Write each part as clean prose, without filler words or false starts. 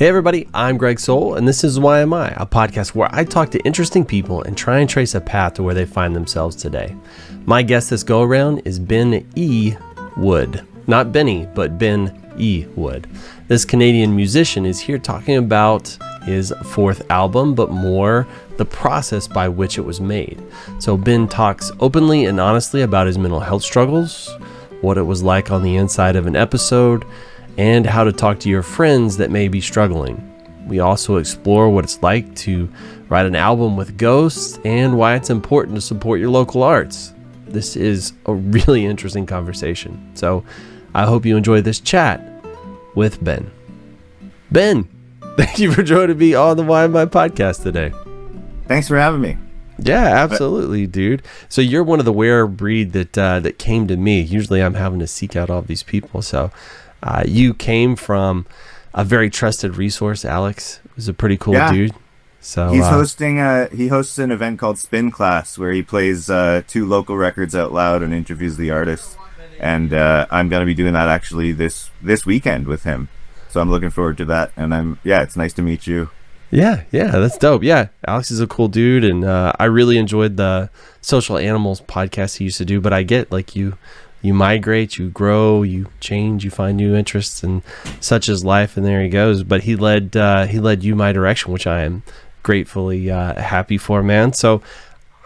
Hey everybody, I'm Greg Soul, and this is Why Am I, a podcast where I talk to interesting people and try and trace a path to where they find themselves today. My guest this go-around is Ben E. Wood. Not Benny, but Ben E. Wood. This Canadian musician is here talking about his fourth album, but more the process by which it was made. So Ben talks openly and honestly about his mental health struggles, what it was like on the inside of an episode, and how to talk to your friends that may be struggling. We also explore what it's like to write an album with ghosts and why it's important to support your local arts. This is a really interesting conversation. So I hope you enjoy this chat with Ben. Ben, thank you for joining me on the Why Am I podcast today. Thanks for having me. Yeah, absolutely, dude. So you're one of the rare breed that came to me. Usually I'm having to seek out all these people. So you came from a very trusted resource. Alex was a pretty cool dude. So he's hosting. He hosts an event called Spin Class where he plays two local records out loud and interviews the artists. And I'm going to be doing that actually this weekend with him. So I'm looking forward to that. And it's nice to meet you. Yeah, that's dope. Yeah, Alex is a cool dude, and I really enjoyed the Social Animals podcast he used to do. But I get like you migrate, you grow, you change, you find new interests, and such is life. And there he goes. But he led you my direction, which I am gratefully happy for, man. So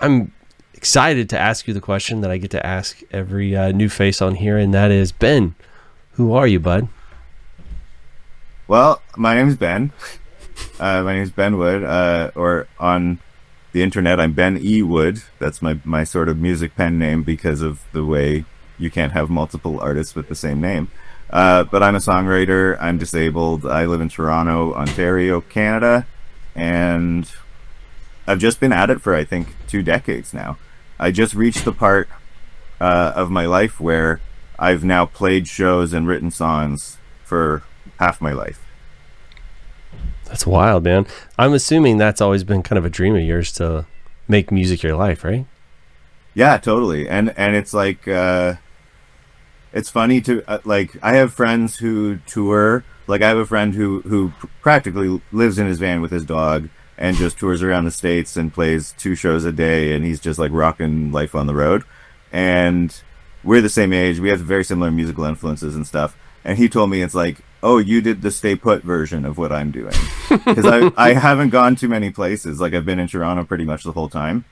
I'm excited to ask you the question that I get to ask every new face on here, and that is, Ben, who are you, bud? Well, my name's Ben. My name is Ben Wood, or on the internet, I'm Ben E. Wood. That's my sort of music pen name because of the way you can't have multiple artists with the same name. But I'm a songwriter. I'm disabled. I live in Toronto, Ontario, Canada, and I've just been at it for, I think, 2 decades now. I just reached the part of my life where I've now played shows and written songs for half my life. That's wild, man. I'm assuming that's always been kind of a dream of yours to make music your life, right? Yeah, totally. And it's like, it's funny to, I have friends who tour. Like, I have a friend who practically lives in his van with his dog and just tours around the States and plays 2 shows a day, and he's just like rocking life on the road. And we're the same age. We have very similar musical influences and stuff. And he told me, it's like, oh, you did the stay put version of what I'm doing. Because I haven't gone too many places. Like, I've been in Toronto pretty much the whole time.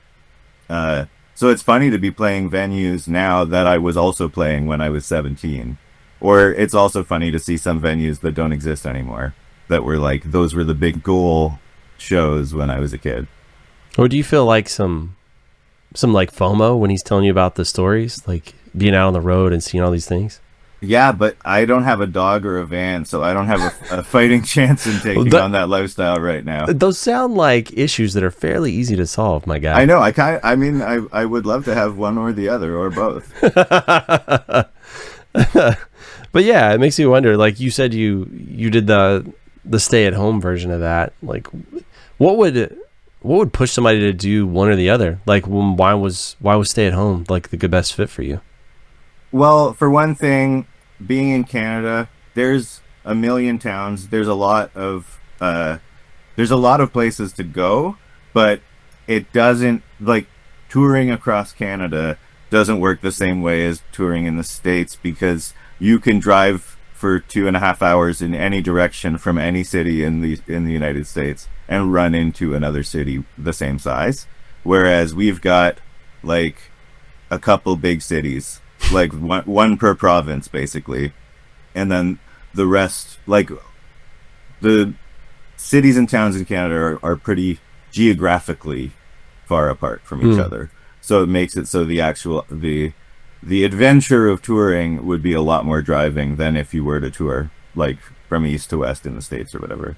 So it's funny to be playing venues now that I was also playing when I was 17. Or it's also funny to see some venues that don't exist anymore, that were like, those were the big goal shows when I was a kid. Or do you feel like some like FOMO when he's telling you about the stories, like being out on the road and seeing all these things? Yeah, but I don't have a dog or a van, so I don't have a fighting chance in taking on that lifestyle right now. Those sound like issues that are fairly easy to solve, my guy. I know. I would love to have one or the other or both. But yeah, it makes you wonder. Like you said, you did the stay-at-home version of that. Like, what would push somebody to do one or the other? Like, why was stay-at-home like the best fit for you? Well, for one thing, being in Canada, there's a million towns. There's a lot of places to go, but it doesn't, like, touring across Canada doesn't work the same way as touring in the States, because you can drive for 2.5 hours in any direction from any city in the United States and run into another city the same size. Whereas we've got like a couple big cities, like one per province basically, and then the rest, like the cities and towns in Canada are pretty geographically far apart from each other. So it makes it so the adventure of touring would be a lot more driving than if you were to tour like from east to west in the States or whatever.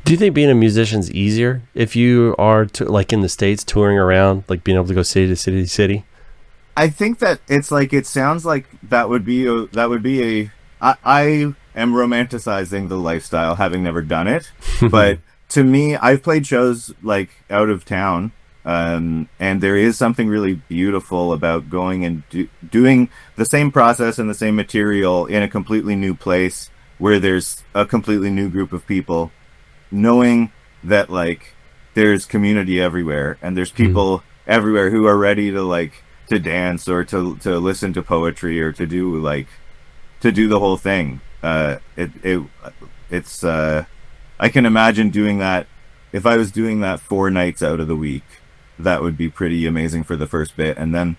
Do you think being a musician's easier if you are like in the States touring around, like being able to go city to city to city? I think that it's like, it sounds like that would be I am romanticizing the lifestyle, having never done it. But to me, I've played shows like out of town. And there is something really beautiful about going and doing the same process and the same material in a completely new place where there's a completely new group of people, knowing that like there's community everywhere and there's people everywhere who are ready to like to dance or to listen to poetry or to do the whole thing. It's I can imagine doing that. If I was doing that 4 nights out of the week, that would be pretty amazing for the first bit, and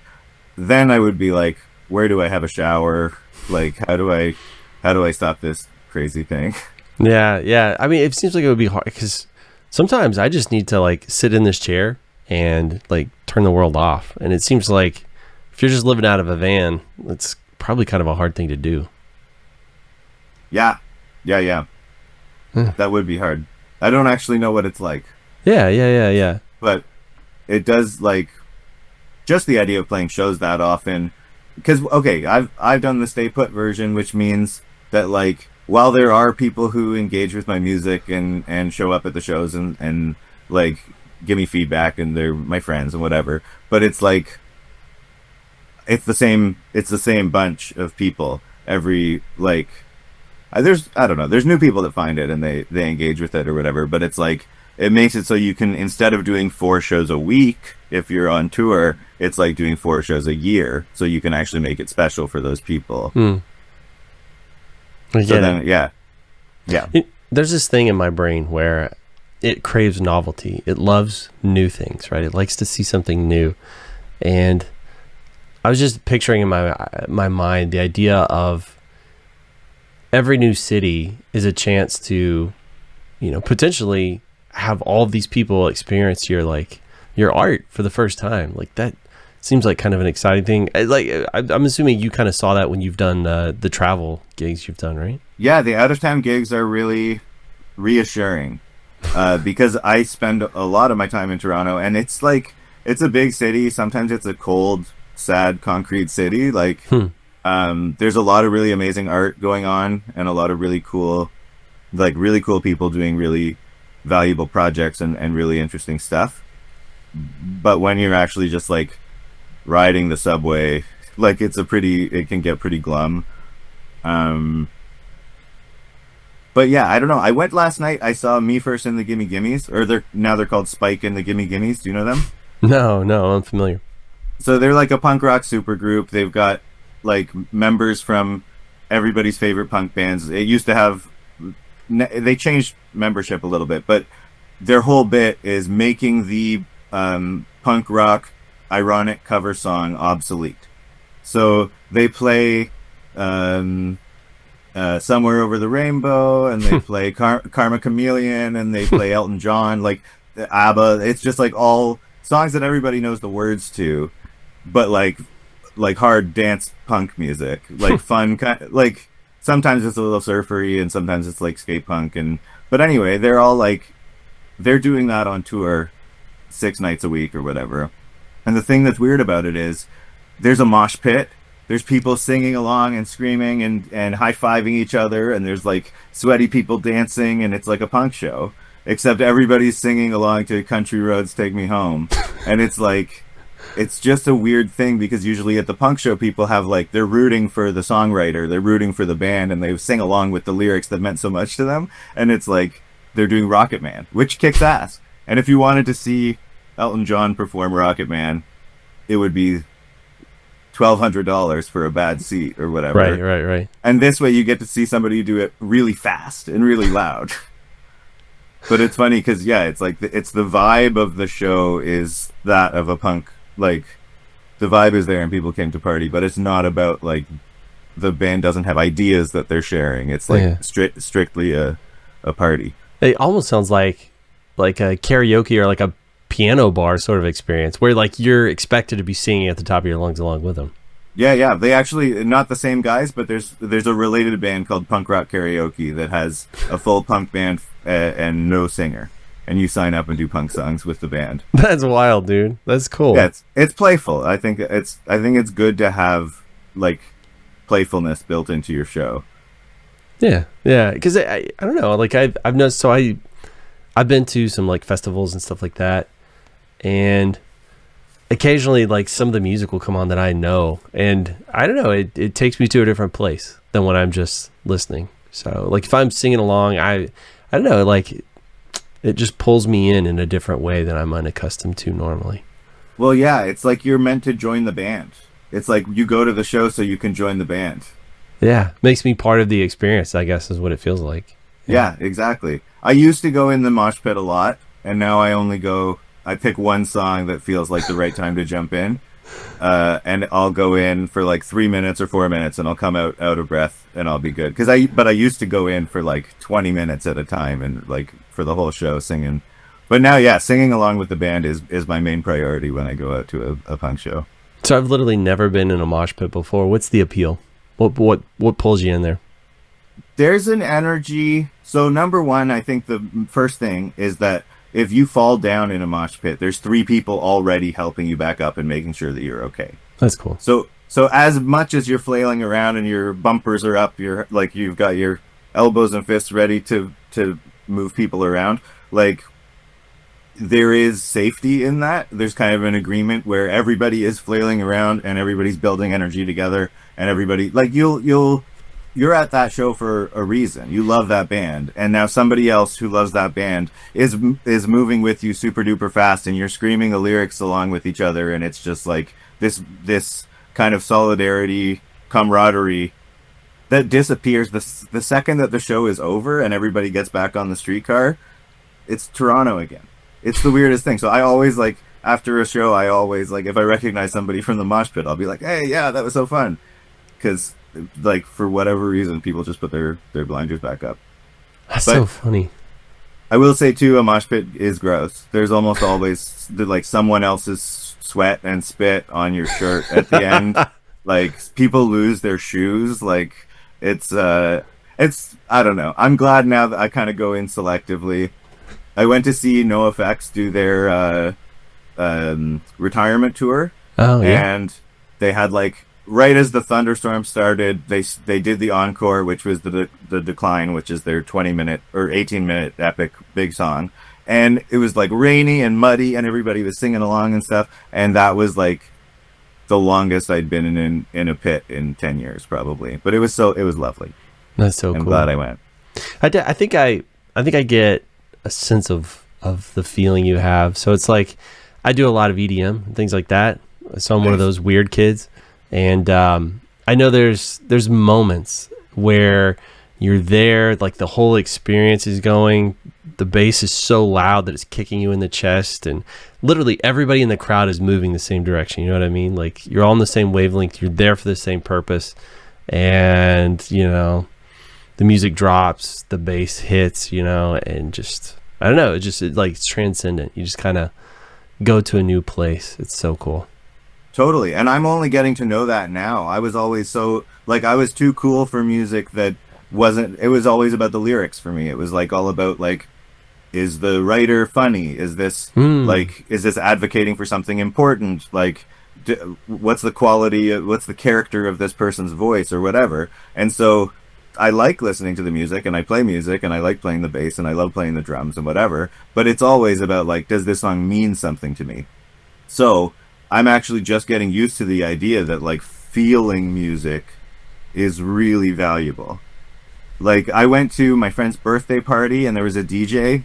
then I would be like, where do I have a shower? Like, how do I stop this crazy thing? Yeah. I mean, it seems like it would be hard because sometimes I just need to like sit in this chair and like turn the world off. And it seems like if you're just living out of a van, it's probably kind of a hard thing to do. Yeah. That would be hard. I don't actually know what it's like. Yeah. But it does, like, just the idea of playing shows that often. Because, okay, I've done the stay put version, which means that, like, while there are people who engage with my music and show up at the shows and like give me feedback and they're my friends and whatever, but it's like it's the same bunch of people every, like, I don't know, there's new people that find it and they engage with it or whatever, but it's like it makes it so you can, instead of doing 4 shows a week if you're on tour, it's like doing 4 shows a year, so you can actually make it special for those people. So then, yeah. There's this thing in my brain where it craves novelty. It loves new things, right? It likes to see something new. And I was just picturing in my mind the idea of every new city is a chance to, potentially have all of these people experience your art for the first time. Like, that seems like kind of an exciting thing. Like, I'm assuming you kind of saw that when you've done the travel gigs you've done, right? Yeah, the out of town gigs are really reassuring because I spend a lot of my time in Toronto, and it's like, it's a big city. Sometimes it's a cold, sad, concrete city. Like, there's a lot of really amazing art going on and a lot of really cool people doing really valuable projects and really interesting stuff. But when you're actually just like riding the subway, like, it can get pretty glum. But yeah, I don't know. I went last night. I saw Me First and the Gimme Gimmes, or they're called Spike and the Gimme Gimmes. Do you know them? No, I'm familiar. So they're like a punk rock supergroup. They've got like members from everybody's favorite punk bands. It used to have, they changed membership a little bit, but their whole bit is making the punk rock ironic cover song obsolete. So they play Somewhere Over the Rainbow, and they play Karma Chameleon, and they play Elton John, like ABBA. It's just like all songs that everybody knows the words to, but like hard dance punk music, like fun kind. Like, sometimes it's a little surfery, and sometimes it's like skate punk. But anyway, they're all like, they're doing that on tour 6 nights a week or whatever. And the thing that's weird about it is there's a mosh pit. There's people singing along and screaming and high-fiving each other, and there's like sweaty people dancing, and it's like a punk show, except everybody's singing along to Country Roads Take Me Home. And it's like, it's just a weird thing, because usually at the punk show, people have like, they're rooting for the songwriter, they're rooting for the band, and they sing along with the lyrics that meant so much to them. And it's like, they're doing Rocket Man, which kicks ass. And if you wanted to see Elton John perform Rocket Man, it would be $1,200 for a bad seat or whatever. Right. And this way you get to see somebody do it really fast and really loud. But it's funny because, yeah, it's like, it's the vibe of the show is that of a punk. Like, the vibe is there and people came to party, but it's not about like, the band doesn't have ideas that they're sharing. It's like strictly a party. It almost sounds like a karaoke or like a piano bar sort of experience where like you're expected to be singing at the top of your lungs along with them. Yeah. They actually, not the same guys, but there's a related band called Punk Rock Karaoke that has a full punk band and no singer. And you sign up and do punk songs with the band. That's wild, dude. That's cool. Yeah, it's playful. I think it's good to have like playfulness built into your show. Yeah. Because I don't know. Like I've noticed. So I've been to some like festivals and stuff like that, and occasionally like some of the music will come on that I know, and I don't know. It takes me to a different place than when I'm just listening. So like if I'm singing along, I don't know, like it just pulls me in a different way than I'm unaccustomed to normally. Well, yeah, it's like you're meant to join the band. It's like you go to the show so you can join the band. Yeah, makes me part of the experience, I guess is what it feels like. Yeah, exactly. I used to go in the mosh pit a lot, and now I pick one song that feels like the right time to jump in. And I'll go in for like 3 minutes or 4 minutes, and I'll come out of breath, and I'll be good. But I used to go in for like 20 minutes at a time, and like for the whole show singing. But now, yeah, singing along with the band is my main priority when I go out to a punk show. So I've literally never been in a mosh pit before. What's the appeal? What pulls you in there? There's an energy. So number one, I think the first thing is that if you fall down in a mosh pit, there's 3 people already helping you back up and making sure that you're okay. That's cool. So as much as you're flailing around and your bumpers are up, you've got your elbows and fists ready to move people around, like there is safety in that. There's kind of an agreement where everybody is flailing around and everybody's building energy together, and everybody like you're at that show for a reason. You love that band, and now somebody else who loves that band is moving with you super duper fast, and you're screaming the lyrics along with each other, and it's just like this kind of solidarity, camaraderie that disappears the second that the show is over and everybody gets back on the streetcar. It's Toronto again. It's the weirdest thing. So I always like after a show, I always like if I recognize somebody from the mosh pit, I'll be like, "Hey, yeah, that was so fun," because like for whatever reason, people just put their blinders back up. That's so funny. I will say too, a mosh pit is gross. There's almost always like someone else's sweat and spit on your shirt at the end. Like people lose their shoes. Like it's I don't know. I'm glad now that I kind of go in selectively. I went to see NoFX do their retirement tour. Oh yeah. And they had like right as the thunderstorm started, they did the encore, which was the Decline, which is their 20-minute or 18-minute epic big song. And it was like rainy and muddy, and everybody was singing along and stuff. And that was like the longest I'd been in a pit in 10 years, probably. But it was lovely. That's so cool. I'm glad I went. I think I get a sense of the feeling you have. So it's like I do a lot of EDM and things like that. So I'm one of those weird kids. And I know there's moments where you're there, like the whole experience is going, the bass is so loud that it's kicking you in the chest, and literally everybody in the crowd is moving the same direction. You know what I mean? Like you're all on the same wavelength, you're there for the same purpose, and you know, the music drops, the bass hits, you know, and just, I don't know, it's transcendent. You just kind of go to a new place. It's so cool. Totally. And I'm only getting to know that now. I was always so, like, I was too cool for music that it was always about the lyrics for me. It was like all about like, is the writer funny? Is this is this advocating for something important? Like, what's the quality, what's the character of this person's voice or whatever? And so I like listening to the music, and I play music, and I like playing the bass, and I love playing the drums and whatever. But it's always about like, does this song mean something to me? So I'm actually just getting used to the idea that like feeling music is really valuable. Like I went to my friend's birthday party and there was a DJ,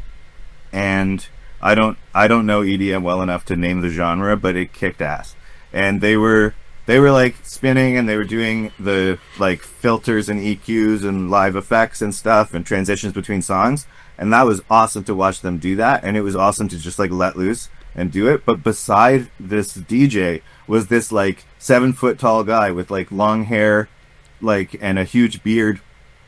and I don't know EDM well enough to name the genre, but it kicked ass. And they were like spinning, and they were doing the like filters and EQs and live effects and stuff and transitions between songs. And that was awesome to watch them do that. And it was awesome to just like let loose and do it. But beside this DJ was this like 7-foot tall guy with like long hair, like, and a huge beard.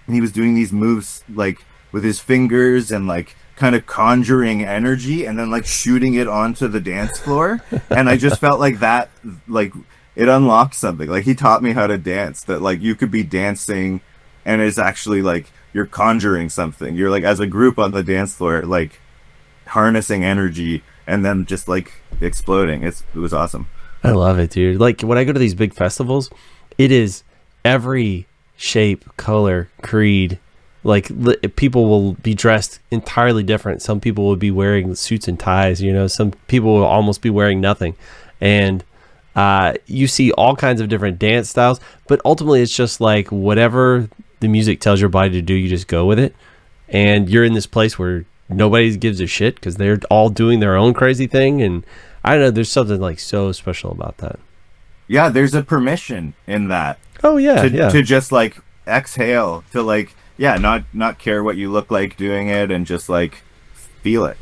And he was doing these moves like with his fingers and like kind of conjuring energy and then like shooting it onto the dance floor. And I just felt like that, like it unlocked something. Like he taught me how to dance, that like you could be dancing and it's actually like you're conjuring something. You're like as a group on the dance floor, like harnessing energy and then just like exploding. It was awesome. I love it, dude. Like when I go to these big festivals, it is every shape, color, creed. Like people will be dressed entirely different. Some people will be wearing suits and ties, you know, some people will almost be wearing nothing. And you see all kinds of different dance styles, but ultimately it's just like whatever the music tells your body to do, you just go with it. And you're in this place where nobody gives a shit because they're all doing their own crazy thing. And I don't know, there's something like so special about that. Yeah, there's a permission in that. Oh yeah, to just like exhale, to like not care what you look like doing it, and just like feel it.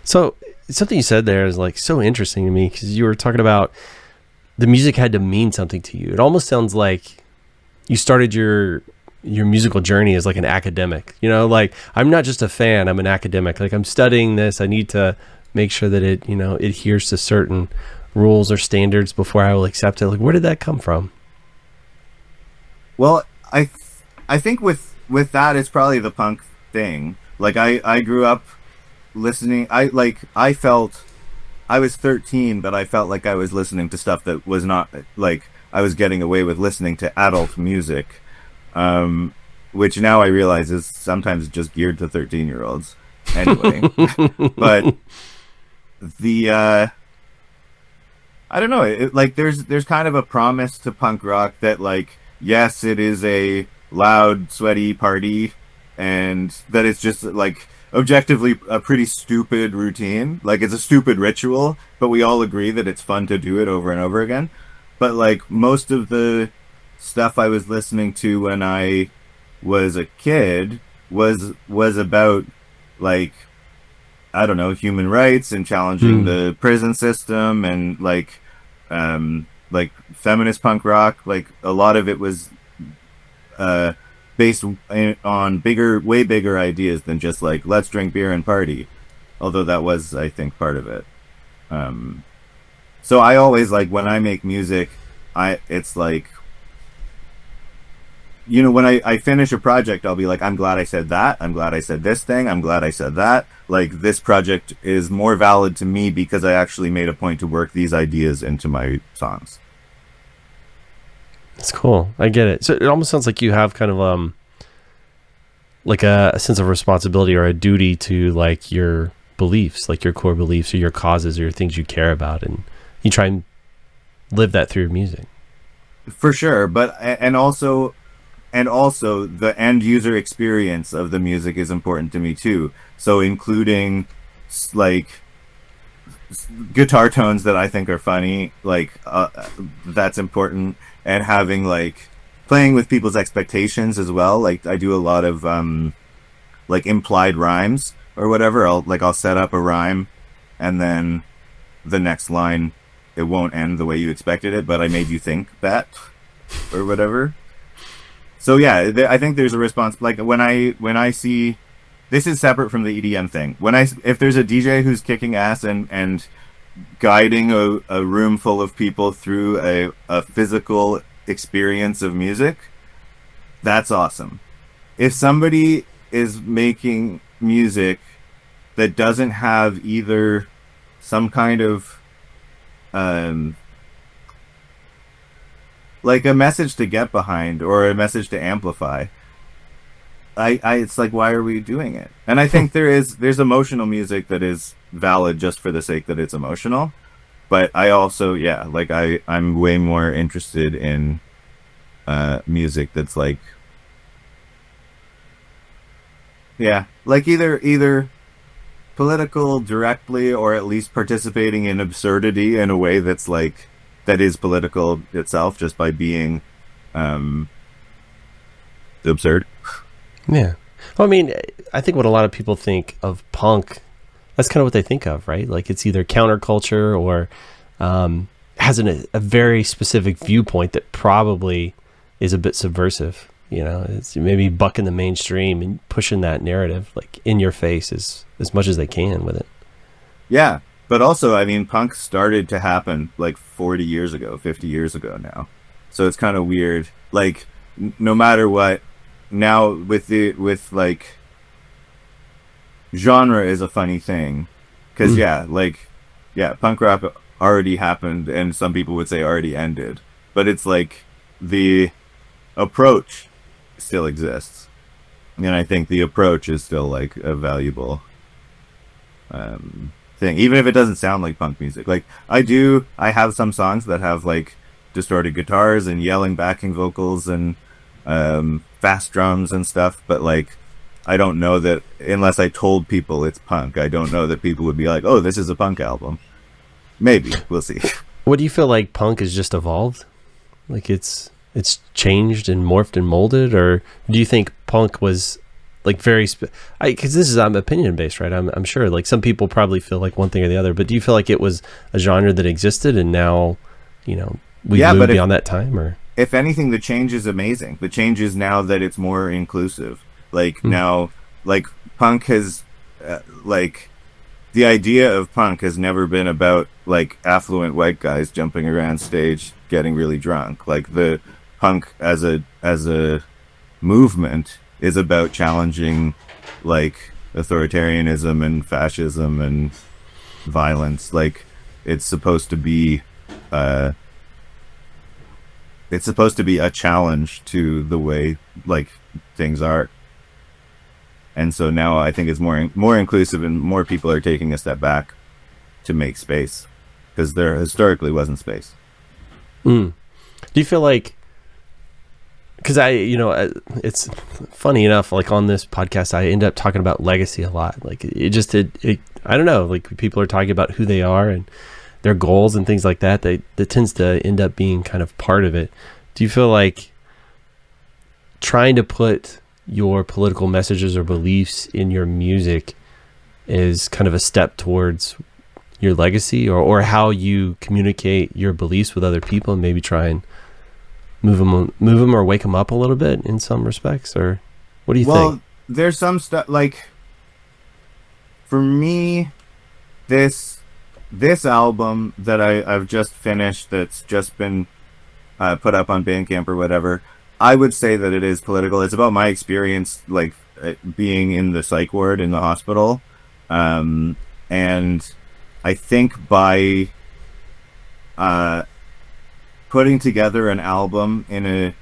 So something you said there is like so interesting to me, because you were talking about the music had to mean something to you. It almost sounds like you started your musical journey as like an academic, you know, like I'm not just a fan, I'm an academic. Like I'm studying this, I need to make sure that it, you know, adheres to certain rules or standards before I will accept it. Like, where did that come from? Well, I think with that, it's probably the punk thing. Like I grew up listening. I felt I was 13, but I felt like I was listening to stuff that was not like I was getting away with listening to adult music, which now I realize is sometimes just geared to 13-year-olds. Anyway, but the I don't know. Like there's kind of a promise to punk rock that like, yes, it is a loud, sweaty party, and that it's just like objectively a pretty stupid routine. Like it's a stupid ritual, but we all agree that it's fun to do it over and over again. But like most of the stuff I was listening to when I was a kid was about like, I don't know, human rights and challenging the prison system, and like feminist punk rock. Like a lot of it was based on way bigger ideas than just like, let's drink beer and party. Although that was, I think, part of it. So I always like, when I make music, it's like, you know, when I finish a project, I'll be like, I'm glad I said that. I'm glad I said this thing. I'm glad I said that. Like, this project is more valid to me because I actually made a point to work these ideas into my songs. That's cool. I get it. So it almost sounds like you have kind of like a sense of responsibility or a duty to like your beliefs, like your core beliefs or your causes or your things you care about, and you try and live that through your music. For sure, but and also the end user experience of the music is important to me too. So including like guitar tones that I think are funny, like that's important, and having like playing with people's expectations as well. Like I do a lot of like implied rhymes or whatever. I'll set up a rhyme, and then the next line, it won't end the way you expected it, but I made you think that or whatever. So yeah, I think there's a response. Like when I see, this is separate from the EDM thing. If there's a DJ who's kicking ass and guiding a room full of people through a physical experience of music, that's awesome. If somebody is making music that doesn't have either some kind of like a message to get behind or a message to amplify, it's like, why are we doing it? And I think there's emotional music that is valid just for the sake that it's emotional. But I also, like I'm way more interested in music that's like, like either political directly, or at least participating in absurdity in a way that's like, that is political itself, just by being absurd. Yeah. Well, I mean, I think what a lot of people think of punk, that's kind of what they think of, right? Like it's either counterculture or has a very specific viewpoint that probably is a bit subversive. You know, it's maybe bucking the mainstream and pushing that narrative like in your face as much as they can with it. Yeah. But also, I mean, punk started to happen like 40 years ago, 50 years ago now. So it's kind of weird. Like, no matter what, now with like, genre is a funny thing. Because, punk rock already happened, and some people would say already ended. But it's like, the approach still exists. And I think the approach is still like a valuable thing, even if it doesn't sound like punk music. Like I have some songs that have like distorted guitars and yelling backing vocals and fast drums and stuff, but like I don't know that unless I told people it's punk, I don't know that people would be like, "Oh, this is a punk album." Maybe we'll see. What do you feel like punk has just evolved? Like it's changed and morphed and molded, or do you think punk was like very because this is opinion based, right? I'm sure like some people probably feel like one thing or the other, but do you feel like it was a genre that existed and now, we moved beyond that time? Or if anything, the change is amazing. The change is now that it's more inclusive. Like now, like punk has like the idea of punk has never been about like affluent white guys jumping around stage getting really drunk. Like the punk as a movement is about challenging like authoritarianism and fascism and violence. Like it's supposed to be a challenge to the way like things are. And so now I think it's more inclusive, and more people are taking a step back to make space, because there historically wasn't space. Do you feel like, because it's funny enough, like on this podcast, I end up talking about legacy a lot. Like it I don't know, like people are talking about who they are and their goals and things like that. That tends to end up being kind of part of it. Do you feel like trying to put your political messages or beliefs in your music is kind of a step towards your legacy, or how you communicate your beliefs with other people and maybe try and move them or wake them up a little bit in some respects? Or what do you think? Well, there's some stuff like, for me, this album that I've just finished, that's just been put up on Bandcamp or whatever, I would say that it is political. It's about my experience, like being in the psych ward in the hospital, and I think by putting together an album in a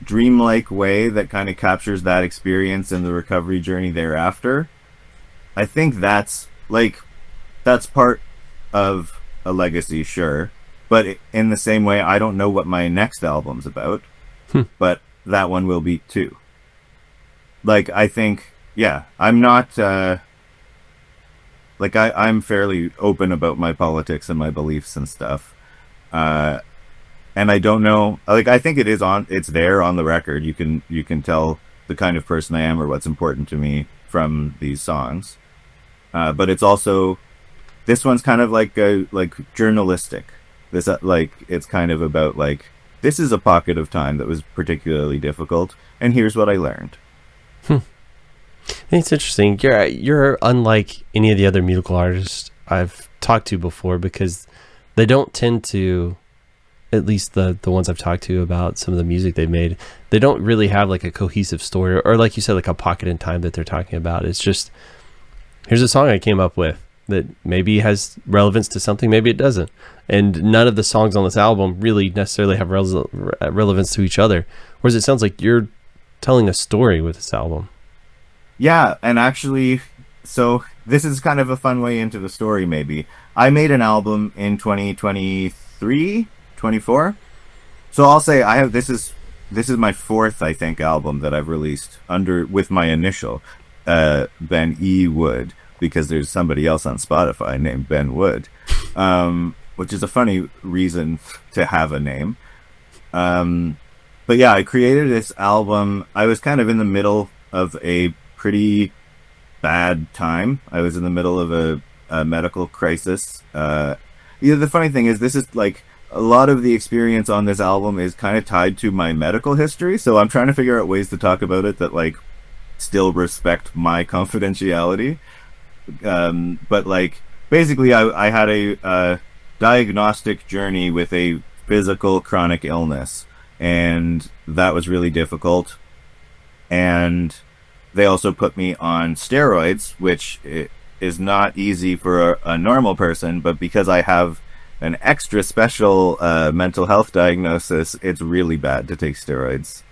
dreamlike way that kind of captures that experience and the recovery journey thereafter, I think that's part of a legacy, sure. But in the same way, I don't know what my next album's about. But that one will be too. Like, I think, yeah, I'm not, I'm fairly open about my politics and my beliefs and stuff. And I don't know, like, I think it's there on the record. You can tell the kind of person I am or what's important to me from these songs. But it's also, this one's kind of like journalistic. This, it's kind of about like, this is a pocket of time that was particularly difficult, and here's what I learned. It's interesting. You're unlike any of the other musical artists I've talked to before, because they don't tend to, at least the ones I've talked to about some of the music they've made, they don't really have like a cohesive story, or like you said, like a pocket in time that they're talking about. It's just, here's a song I came up with that maybe has relevance to something, maybe it doesn't. And none of the songs on this album really necessarily have relevance to each other. Whereas it sounds like you're telling a story with this album. Yeah, and actually, so this is kind of a fun way into the story, maybe. I made an album in 2023, 24. So I'll say this is my fourth, I think, album that I've released with my initial, Ben E. Wood, because there's somebody else on Spotify named Ben Wood, which is a funny reason to have a name. But yeah, I created this album. I was kind of in the middle of a pretty bad time. I was in the middle of a medical crisis. The funny thing is, this is like, a lot of the experience on this album is kind of tied to my medical history. So I'm trying to figure out ways to talk about it that like still respect my confidentiality. But like, basically I had a diagnostic journey with a physical chronic illness, and that was really difficult. And they also put me on steroids, which is not easy for a normal person, but because I have an extra special mental health diagnosis, it's really bad to take steroids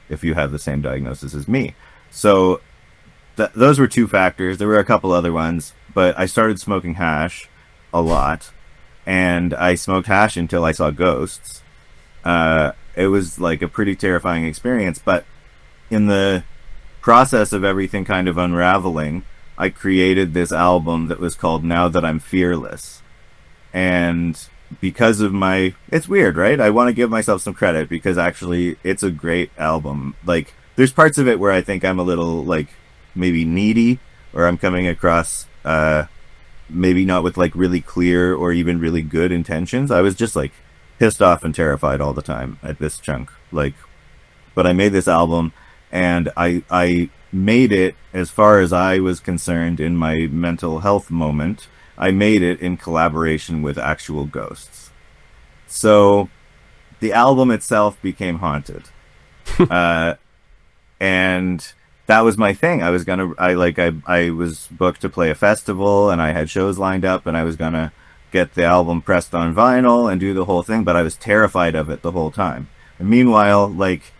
if you have the same diagnosis as me. So those were two factors. There were a couple other ones, but I started smoking hash a lot, and I smoked hash until I saw ghosts. It was like a pretty terrifying experience, but in the process of everything kind of unraveling, I created this album that was called Now That I'm Fearless. And because of it's weird, right? I want to give myself some credit because actually it's a great album. Like, there's parts of it where I think I'm a little, like, maybe needy, or I'm coming across, maybe not with, like, really clear or even really good intentions. I was just, like, pissed off and terrified all the time at this chunk. Like, but I made this album, and I made it, as far as I was concerned in my mental health moment, I made it in collaboration with actual ghosts. So the album itself became haunted. And that was my thing. I was booked to play a festival, and I had shows lined up, and I was gonna get the album pressed on vinyl and do the whole thing, but I was terrified of it the whole time. And meanwhile, like,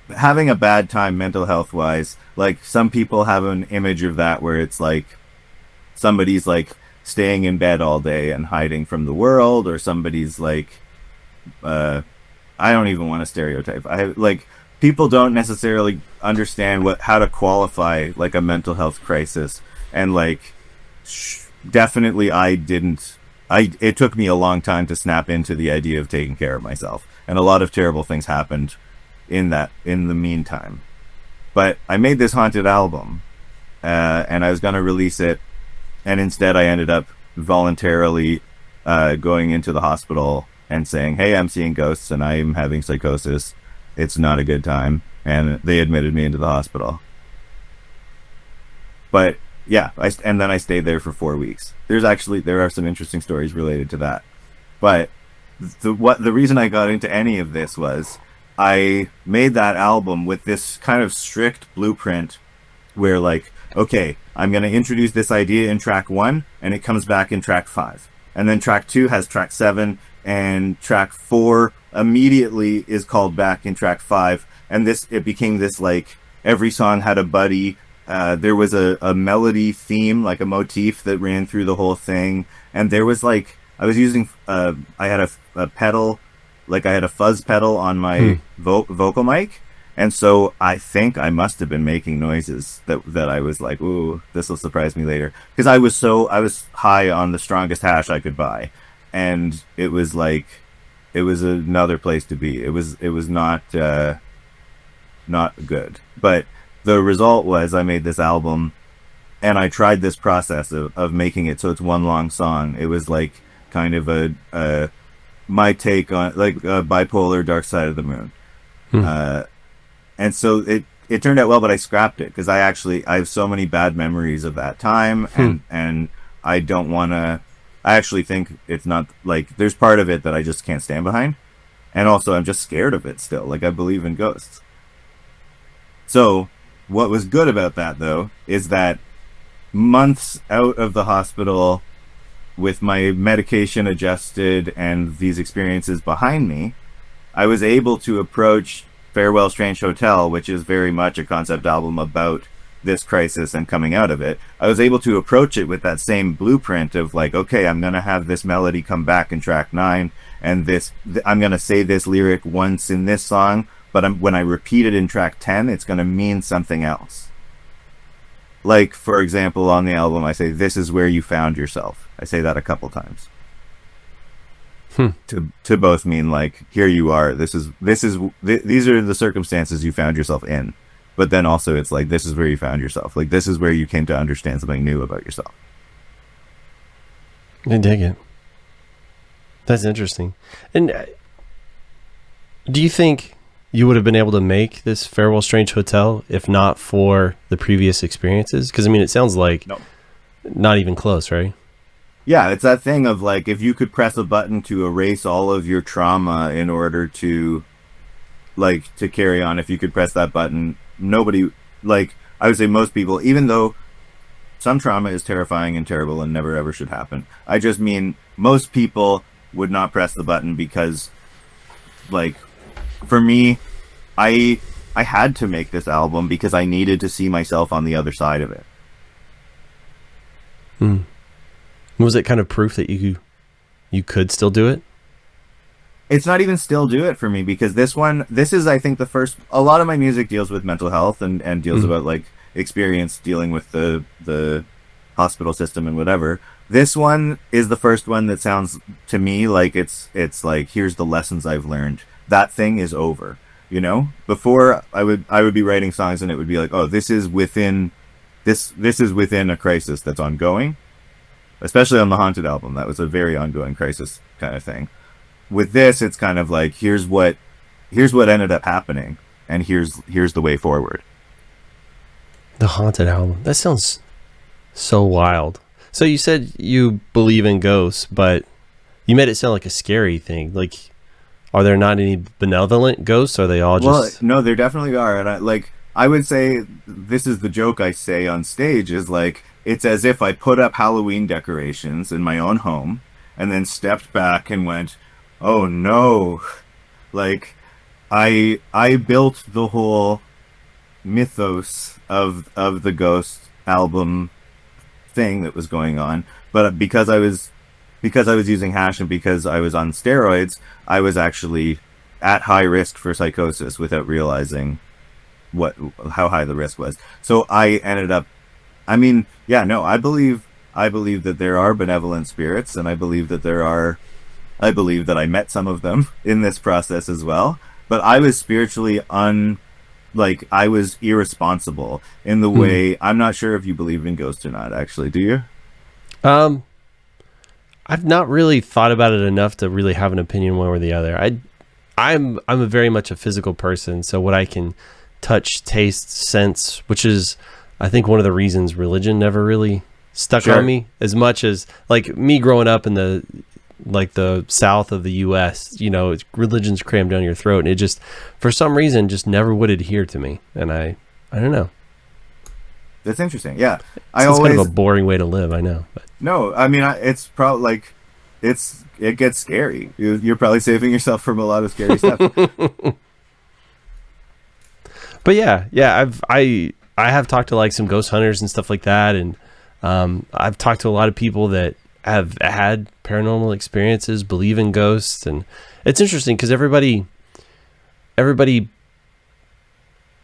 having a bad time mental health wise, like, some people have an image of that where it's like somebody's like staying in bed all day and hiding from the world, or somebody's like, I don't even want to stereotype. People don't necessarily understand how to qualify like a mental health crisis, and like, definitely I didn't. It took me a long time to snap into the idea of taking care of myself, and a lot of terrible things happened in the meantime. But I made this haunted album, and I was going to release it, and instead I ended up voluntarily going into the hospital and saying, "Hey, I'm seeing ghosts and I'm having psychosis. It's not a good time." And they admitted me into the hospital. But yeah, and then I stayed there for 4 weeks. There are some interesting stories related to that. But the reason I got into any of this was I made that album with this kind of strict blueprint where, like, okay, I'm going to introduce this idea in track 1, and it comes back in track 5. And then track 2 has track 7, and track 4 immediately is called back in track 5. And it became this, like, every song had a buddy. There was a melody theme, like a motif that ran through the whole thing. And there was, like, I was using, I had a pedal, like I had a fuzz pedal on my vocal mic. And so I think I must have been making noises that I was like, ooh, this will surprise me later. Because I was high on the strongest hash I could buy. And it was like, it was another place to be. It was not good. But the result was I made this album, and I tried this process of making it so it's one long song. It was like kind of my take on, like, a bipolar Dark Side of the Moon. And so it turned out well, but I scrapped it because I have so many bad memories of that time, and I don't want to. I actually think it's not, like, there's part of it that I just can't stand behind, and also I'm just scared of it still. Like, I believe in ghosts. So what was good about that, though, is that months out of the hospital, with my medication adjusted and these experiences behind me, I was able to approach Farewell Strange Hotel, which is very much a concept album about this crisis and coming out of it. I was able to approach it with that same blueprint of, like, okay, I'm going to have this melody come back in track 9, and I'm going to say this lyric once in this song, but when I repeat it in track 10, it's going to mean something else. Like, for example, on the album, I say, "This is where you found yourself." I say that a couple times. To both mean, like, here you are. These are the circumstances you found yourself in. But then also it's like, this is where you found yourself. Like, this is where you came to understand something new about yourself. I dig it. That's interesting. And do you think you would have been able to make this Farewell Strange Hotel if not for the previous experiences? Because, I mean, it sounds like not even close, right? Yeah, it's that thing of, like, if you could press a button to erase all of your trauma in order to, like, to carry on, if you could press that button, nobody, like, I would say most people, even though some trauma is terrifying and terrible and never ever should happen, I just mean most people would not press the button because, like, for me, I had to make this album because I needed to see myself on the other side of it. Was it kind of proof that you could still do it? it's not even Still Do It for me, because this is, I think, the first. A lot of my music deals with mental health and deals about like experience dealing with the hospital system and whatever. This one is the first one that sounds to me like it's like, here's the lessons I've learned. That thing is over. You know, before I would be writing songs and it would be like, oh, this is within a crisis that's ongoing. Especially on the Haunted album, that was a very ongoing crisis kind of thing. With this, it's kind of like, here's what ended up happening, and here's the way forward. The Haunted album. That sounds so wild. So you said you believe in ghosts, but you made it sound like a scary thing. Like, are there not any benevolent ghosts? Are they all just... Well, no, there definitely are. And I would say, this is the joke I say on stage, is like, it's as if I put up Halloween decorations in my own home and then stepped back and went, oh no. Like, I built the whole mythos of the Ghost album thing that was going on, but because I was using hash and because I was on steroids, I was actually at high risk for psychosis without realizing how high the risk was. So I ended up, I mean, yeah, no, I believe that there are benevolent spirits, and I believe that I met some of them in this process as well. But I was spiritually I was irresponsible in the way. I'm not sure if you believe in ghosts or not, actually. Do you? I've not really thought about it enough to really have an opinion one way or the other. I'm a very much a physical person, so what I can touch, taste, sense, which is, I think, one of the reasons religion never really stuck on me as much as, like, me growing up in the south of the U.S., you know, religion's crammed down your throat, and it just, for some reason, just never would adhere to me. And I don't know. That's interesting. Yeah. It's kind of a boring way to live, I know. But. No, I mean, it's probably like, it gets scary. You're probably saving yourself from a lot of scary stuff. But yeah, I have talked to like some ghost hunters and stuff like that, and I've talked to a lot of people that have had paranormal experiences, believe in ghosts, and it's interesting because everybody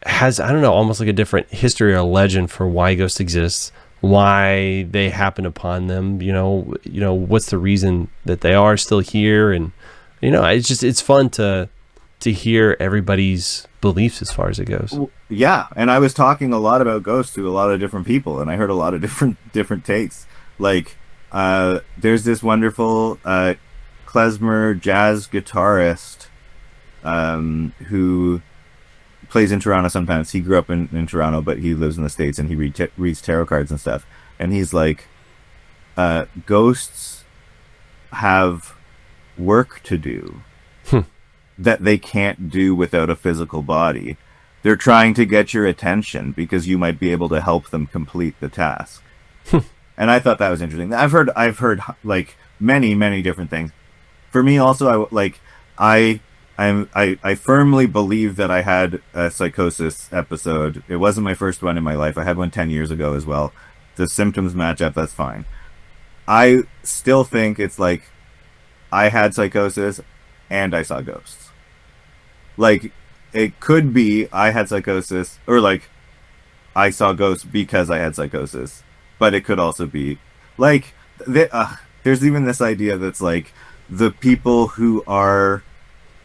has, I don't know, almost like a different history or a legend for why ghosts exist, why they happen upon them, you know, what's the reason that they are still here, and you know, it's fun to hear everybody's beliefs as far as it goes. Yeah, and I was talking a lot about ghosts to a lot of different people, and I heard a lot of different takes. Like, there's this wonderful klezmer jazz guitarist who plays in Toronto sometimes. He grew up in Toronto, but he lives in the States, and he reads tarot cards and stuff. And he's like, ghosts have work to do that they can't do without a physical body. They're trying to get your attention because you might be able to help them complete the task. And I thought that was interesting. I've heard like many different things. For me also, I firmly believe that I had a psychosis episode. It wasn't my first one in my life. I had one 10 years ago as well. The symptoms match up, that's fine. I still think it's like I had psychosis and I saw ghosts. Like, it could be I had psychosis, or like I saw ghosts because I had psychosis. But it could also be like, there's even this idea that's like, the people who are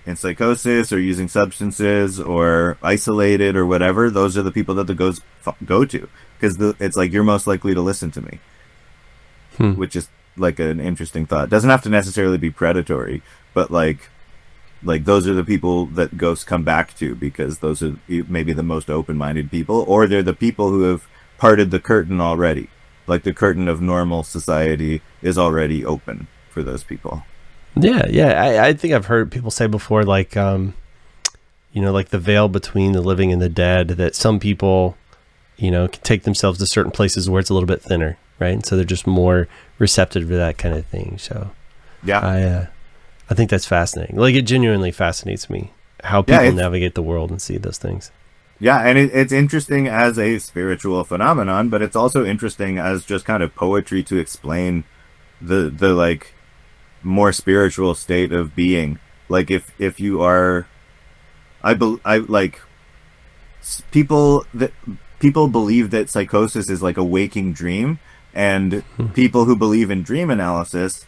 in psychosis or using substances or isolated or whatever, those are the people that the ghosts go to, because it's like, you're most likely to listen to me, which is like an interesting thought. Doesn't have to necessarily be predatory, but like those are the people that ghosts come back to, because those are maybe the most open-minded people, or they're the people who have parted the curtain already. Like, the curtain of normal society is already open for those people. Yeah. I think I've heard people say before, like, you know, like the veil between the living and the dead, that some people, you know, can take themselves to certain places where it's a little bit thinner, right? And so they're just more receptive to that kind of thing. So, yeah, I think that's fascinating. Like, it genuinely fascinates me how people navigate the world and see those things. Yeah, and it's interesting as a spiritual phenomenon, but it's also interesting as just kind of poetry to explain the like more spiritual state of being Like if you are, I like people believe that psychosis is like a waking dream, and people who believe in dream analysis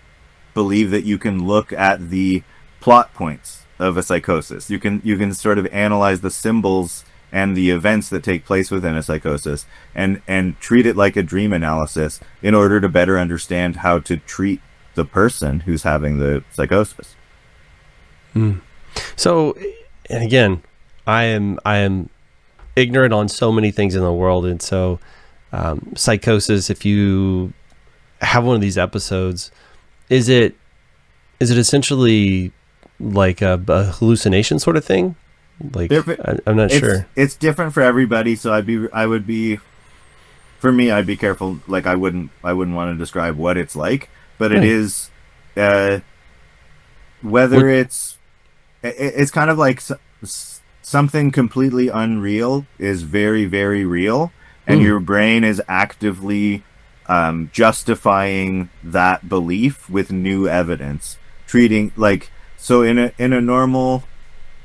believe that you can look at the plot points of a psychosis. You can sort of analyze the symbols and the events that take place within a psychosis, and treat it like a dream analysis in order to better understand how to treat the person who's having the psychosis. So, and again, I am ignorant on so many things in the world, and so psychosis, if you have one of these episodes, is it essentially like a hallucination sort of thing? Like, I'm not sure. It's different for everybody, so for me, I'd be careful. Like, I wouldn't want to describe what it's like, but it is whether it's kind of like something completely unreal is very, very real, and your brain is actively justifying that belief with new evidence, treating like, so in a normal,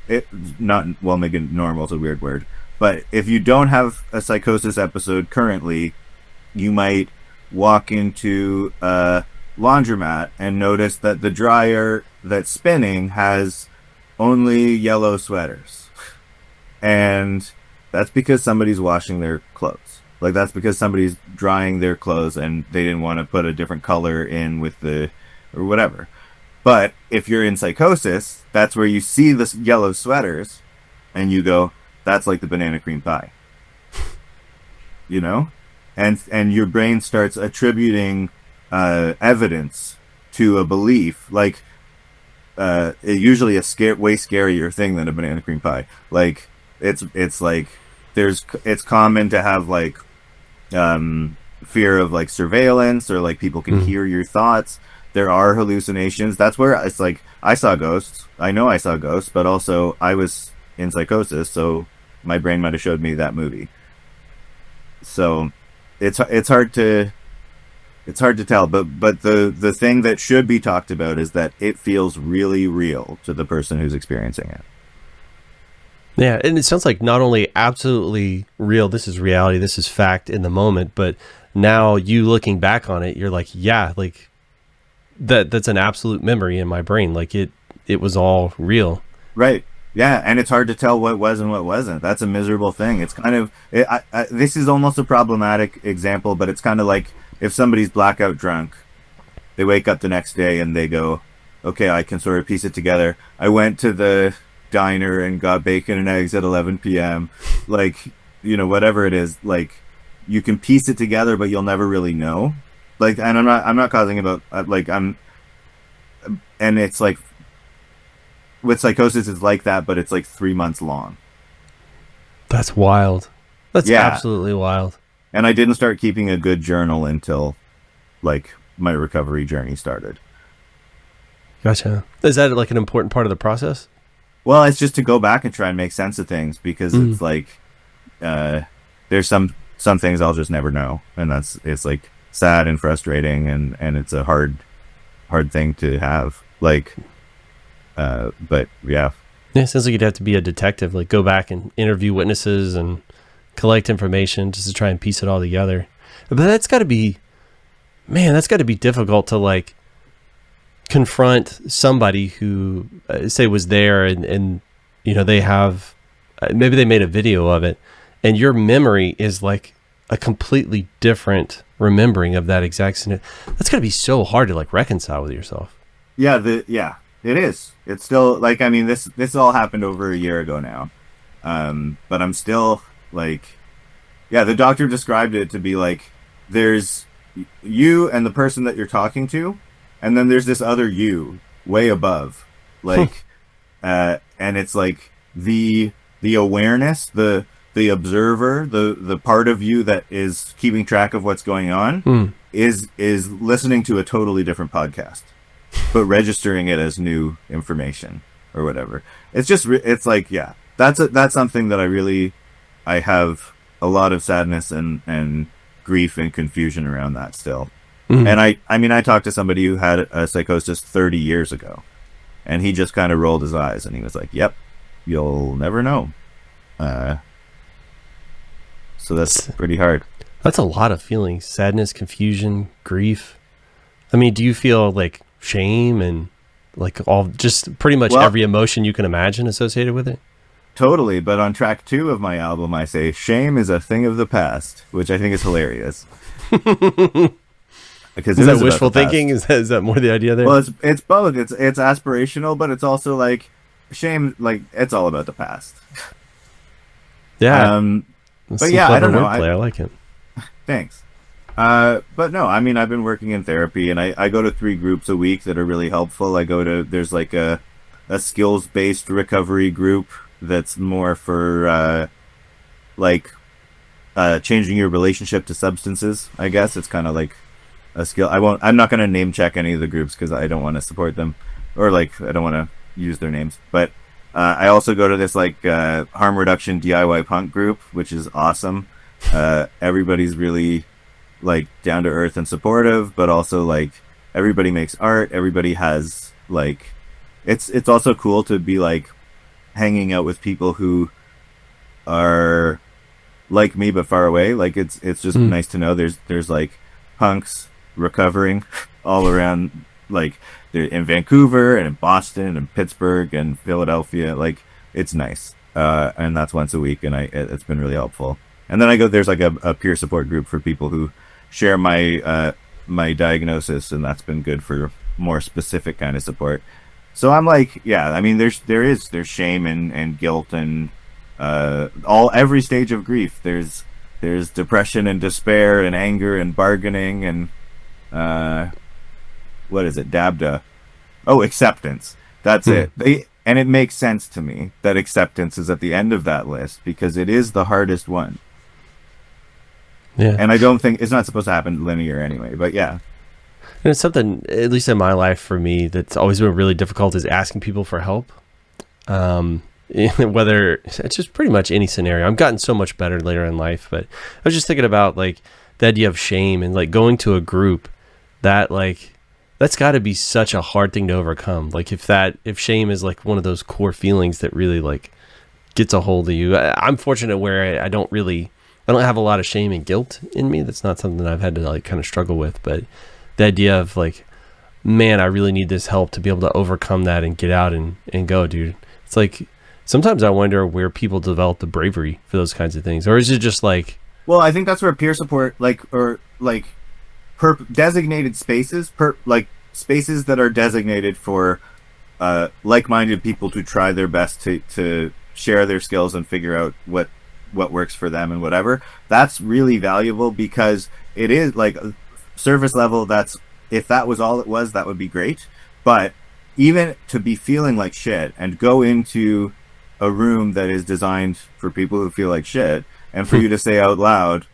maybe normal is a weird word, but if you don't have a psychosis episode currently, you might walk into a laundromat and notice that the dryer that's spinning has only yellow sweaters. And that's because somebody's washing their clothes. Like, that's because somebody's drying their clothes and they didn't want to put a different color in or whatever. But if you're in psychosis, that's where you see the yellow sweaters and you go, that's like the banana cream pie. You know? And your brain starts attributing evidence to a belief, like usually way scarier thing than a banana cream pie. Like, it's like it's common to have like fear of like surveillance, or like people can hear your thoughts. There are hallucinations. That's where it's like, I saw ghosts. I know I saw ghosts, but also I was in psychosis, so my brain might have showed me that movie. So it's hard to tell, but the thing that should be talked about is that it feels really real to the person who's experiencing it. Yeah, and it sounds like not only absolutely real, this is reality, this is fact in the moment, but now you looking back on it, you're like, yeah, like that's an absolute memory in my brain. Like it was all real. Right. Yeah, and it's hard to tell what was and what wasn't. That's a miserable thing. It's kind of this is almost a problematic example, but it's kind of like if somebody's blackout drunk, they wake up the next day and they go, okay, I can sort of piece it together. I went to the diner and got bacon and eggs at 11 p.m. Like, you know, whatever it is, like you can piece it together, but you'll never really know. Like, and I'm not causing about and it's like with psychosis, it's like that, but it's like 3 months long. That's wild. That's absolutely wild. And I didn't start keeping a good journal until like my recovery journey started. Gotcha. Is that like an important part of the process? Well, it's just to go back and try and make sense of things, because it's like there's some things I'll just never know, and it's like sad and frustrating, and it's a hard thing to have. Like, but yeah. Yeah, it sounds like you'd have to be a detective, like go back and interview witnesses and collect information just to try and piece it all together. But that's got to be difficult to like confront somebody who say was there and you know, they have maybe they made a video of it and your memory is like a completely different remembering of that exact scenario. That's got to be so hard to like reconcile with yourself. Yeah, it is. It's still like, I mean, this all happened over a year ago now. But I'm still like, yeah, the doctor described it to be like, there's you and the person that you're talking to, and then there's this other you way above, like, and it's like the awareness, the observer, the part of you that is keeping track of what's going on is listening to a totally different podcast, but registering it as new information or whatever. It's just, it's like, yeah, that's something that I have a lot of sadness and grief and confusion around that still. And I mean, I talked to somebody who had a psychosis 30 years ago, And he just kind of rolled his eyes and he was like, "Yep, you'll never know." So that's pretty hard. That's a lot of feelings: sadness, confusion, grief. I mean, do you feel like shame and like all, just pretty much every emotion you can imagine associated with it? Totally, but on track 2 of my album, I say shame is a thing of the past, which I think is hilarious. Because is that wishful thinking? Is that more the idea there? Well, it's both. It's aspirational, but it's also like shame. Like it's all about the past. Yeah. But yeah, I don't know. I like it. Thanks. But no, I mean, I've been working in therapy, and I go to 3 groups a week that are really helpful. There's like a skills-based recovery group that's more for changing your relationship to substances. I guess it's kind of like a skill. I'm not going to name check any of the groups because I don't want to support them, or like I don't want to use their names. But I also go to this harm reduction DIY punk group, which is awesome. Everybody's really like down to earth and supportive, but also like everybody makes art. Everybody has like, it's also cool to be like hanging out with people who are like me but far away. Like it's just nice to know there's like punks recovering all around, like they're in Vancouver and in Boston and Pittsburgh and Philadelphia. Like it's nice, and that's once a week, and it's been really helpful. And then there's like a peer support group for people who share my diagnosis, and that's been good for more specific kind of support. So I'm like, yeah, I mean, there's shame and guilt and every stage of grief. There's depression and despair and anger and bargaining and what is it? DABDA. Oh, acceptance. That's it. And it makes sense to me that acceptance is at the end of that list because it is the hardest one. Yeah. And I don't think it's not supposed to happen linear anyway, but yeah. And it's something, at least in my life for me, that's always been really difficult is asking people for help. Whether it's just pretty much any scenario. I've gotten so much better later in life, but I was just thinking about like the idea of shame and like going to a group that like, that's got to be such a hard thing to overcome. Like if shame is like one of those core feelings that really like gets a hold of you. I'm fortunate where I don't have a lot of shame and guilt in me. That's not something that I've had to like kind of struggle with, but the idea of like, man, I really need this help to be able to overcome that and get out and go, dude. It's like, sometimes I wonder where people develop the bravery for those kinds of things. Or is it just like... Well, I think that's where peer support, designated spaces, spaces that are designated for like-minded people to try their best to share their skills and figure out what works for them and whatever. That's really valuable because it is like surface level. If that was all it was, that would be great. But even to be feeling like shit and go into a room that is designed for people who feel like shit, and for you to say out loud,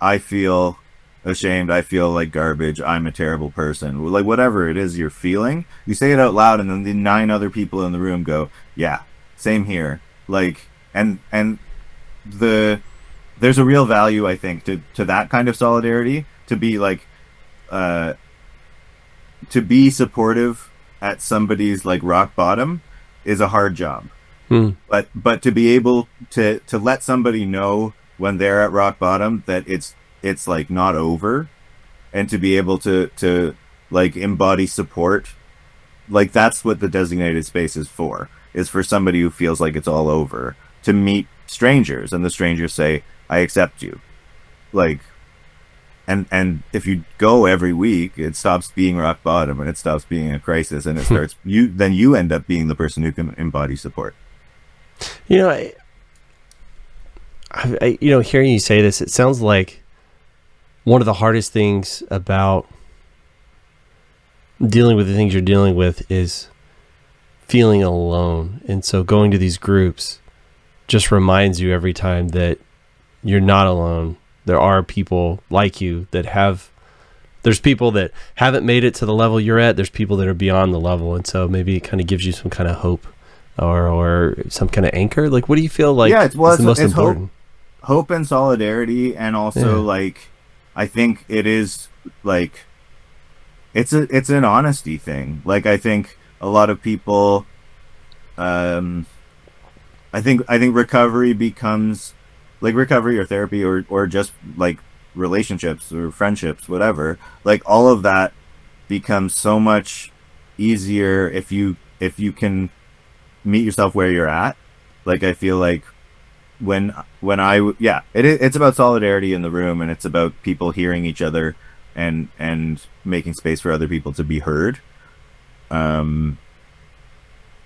I feel ashamed, I feel like garbage, I'm a terrible person, like whatever it is you're feeling, you say it out loud, and then the 9 other people in the room go, yeah, same here. Like, and there's a real value, I think, to that kind of solidarity, to be like, to be supportive at somebody's like rock bottom is a hard job. But to be able to let somebody know when they're at rock bottom that it's like not over, and to be able to like embody support, like that's what the designated space is for somebody who feels like it's all over to meet strangers, and the strangers say, I accept you. Like, and if you go every week, it stops being rock bottom and it stops being a crisis, and it starts then you end up being the person who can embody support. You know, I hearing you say this, it sounds like one of the hardest things about dealing with the things you're dealing with is feeling alone. And so going to these groups just reminds you every time that you're not alone. There are people like you there's people that haven't made it to the level you're at. There's people that are beyond the level. And so maybe it kind of gives you some kind of hope or some kind of anchor. Like, what do you feel like is the most important? Hope and solidarity. And also like, I think it is like, it's an honesty thing. Like, I think a lot of people, I think recovery becomes like recovery or therapy or just like relationships or friendships, whatever. Like all of that becomes so much easier if you can meet yourself where you're at. Like I feel like it's about solidarity in the room, and it's about people hearing each other and making space for other people to be heard. And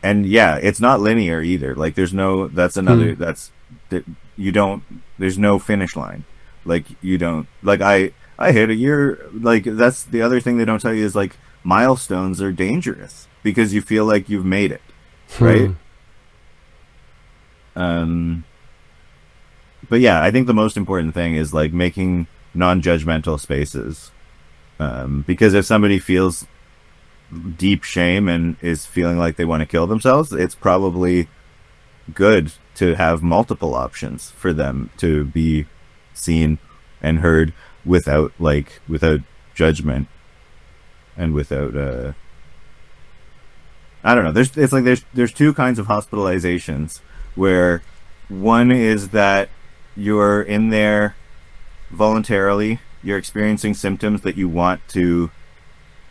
yeah, it's not linear either. Like there's no that's another that's that you don't there's no finish line. Like you don't like I hit a year. Like that's the other thing they don't tell you is like milestones are dangerous because you feel like you've made it, right? But yeah, I think the most important thing is like making non-judgmental spaces, because if somebody feels deep shame and is feeling like they want to kill themselves, it's probably good to have multiple options for them to be seen and heard without judgment and without I don't know. There's two kinds of hospitalizations where one is that you're in there voluntarily, you're experiencing symptoms that you want to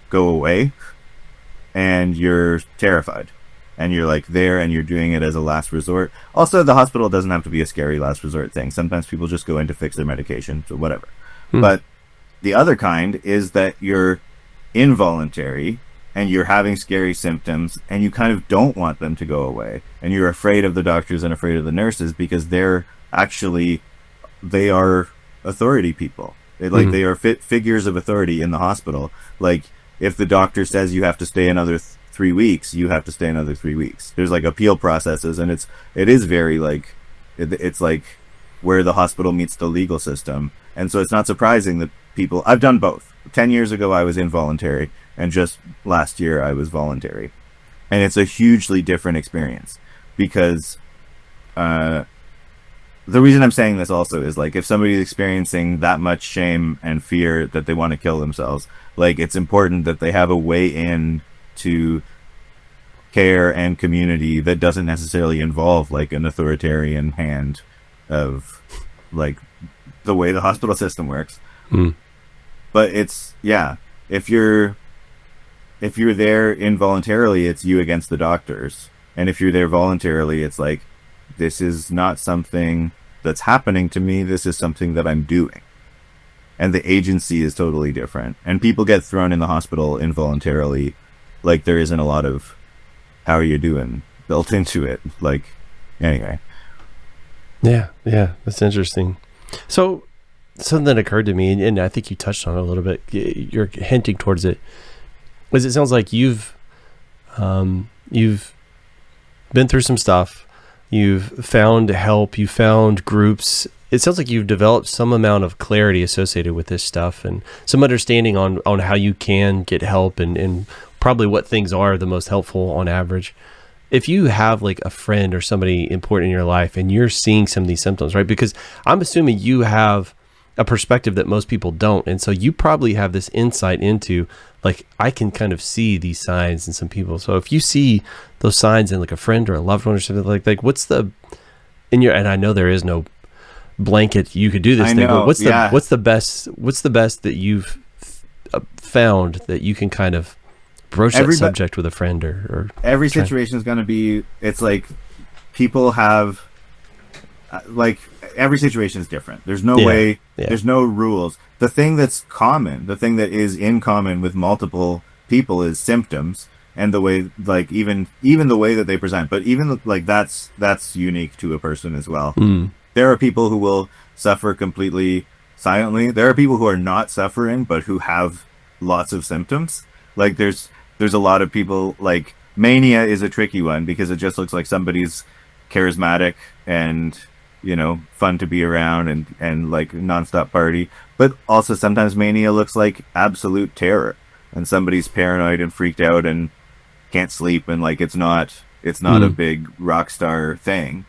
go away, and you're terrified. And you're like there and you're doing it as a last resort. Also, the hospital doesn't have to be a scary last resort thing. Sometimes people just go in to fix their medication or whatever. But the other kind is that you're involuntary and you're having scary symptoms and you kind of don't want them to go away. And you're afraid of the doctors and afraid of the nurses because they are authority people. They are figures of authority in the hospital. Like if the doctor says you have to stay another 3 weeks, you have to stay another 3 weeks. There's like appeal processes, and it is very like it's like where the hospital meets the legal system. And so it's not surprising that people. I've done both. 10 years ago I was involuntary, and just last year I was voluntary, and it's a hugely different experience because the reason I'm saying this also is like if somebody's experiencing that much shame and fear that they want to kill themselves, like it's important that they have a way in to care and community that doesn't necessarily involve like an authoritarian hand of like the way the hospital system works. But it's if you're there involuntarily, it's you against the doctors, and if you're there voluntarily, it's like this is not something that's happening to me, this is something that I'm doing. And the agency is totally different, and people get thrown in the hospital involuntarily. Like there isn't a lot of how are you doing built into it. Like anyway. Yeah, that's interesting. So something that occurred to me, and I think you touched on it a little bit, you're hinting towards it, is it sounds like you've been through some stuff, you've found help, you found groups. It sounds like you've developed some amount of clarity associated with this stuff and some understanding on how you can get help and probably what things are the most helpful on average. If you have like a friend or somebody important in your life and you're seeing some of these symptoms, right? Because I'm assuming you have a perspective that most people don't. And so you probably have this insight into like, I can kind of see these signs in some people. So if you see those signs in like a friend or a loved one or something like what's the, and I know there is no blanket, you could do this thing, but what's the best that you've found that you can kind of broach that subject with a friend or every situation is going to be, it's like people have like every situation is different. There's no way, there's no rules. The thing that's common, the thing that is in common with multiple people is symptoms and the way, like even the way that they present, but even like that's unique to a person as well. There are people who will suffer completely silently. There are people who are not suffering but who have lots of symptoms. Like there's a lot of people, like mania is a tricky one because it just looks like somebody's charismatic and, you know, fun to be around and like nonstop party. But also sometimes mania looks like absolute terror and somebody's paranoid and freaked out and can't sleep and like it's not a big rock star thing.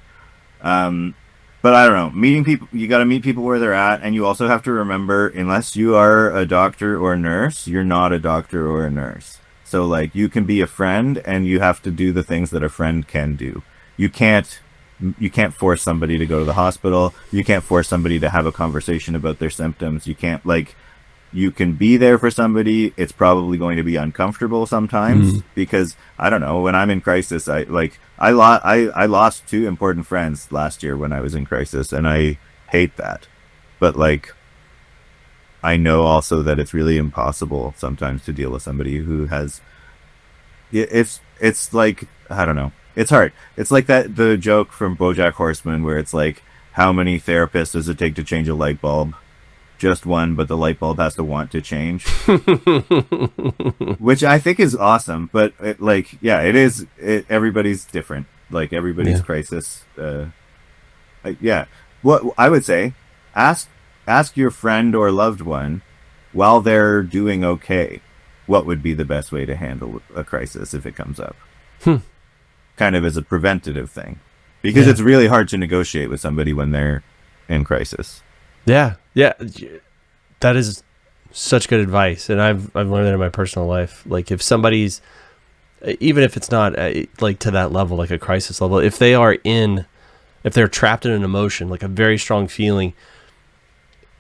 But I don't know, meeting people, you got to meet people where they're at. And you also have to remember, unless you are a doctor or a nurse, you're not a doctor or a nurse. So like you can be a friend and you have to do the things that a friend can do. You can't you can't force somebody to go to the hospital. You can't force somebody to have a conversation about their symptoms. You can't like you can be there for somebody. It's probably going to be uncomfortable sometimes because I don't know, when I'm in crisis, I lost two important friends last year when I was in crisis, and I hate that. But like I know also that it's really impossible sometimes to deal with somebody who has it's like I don't know. It's hard. It's like that the joke from BoJack Horseman where it's like how many therapists does it take to change a light bulb? Just one, but the light bulb has to want to change. Which I think is awesome, but it is everybody's different. Like everybody's crisis what I would say, ask your friend or loved one while they're doing okay, what would be the best way to handle a crisis if it comes up. Kind of as a preventative thing, because it's really hard to negotiate with somebody when they're in crisis. Yeah, that is such good advice, and I've learned that in my personal life. Like if somebody's, even if it's not like to that level, like a crisis level, if they're trapped in an emotion, like a very strong feeling,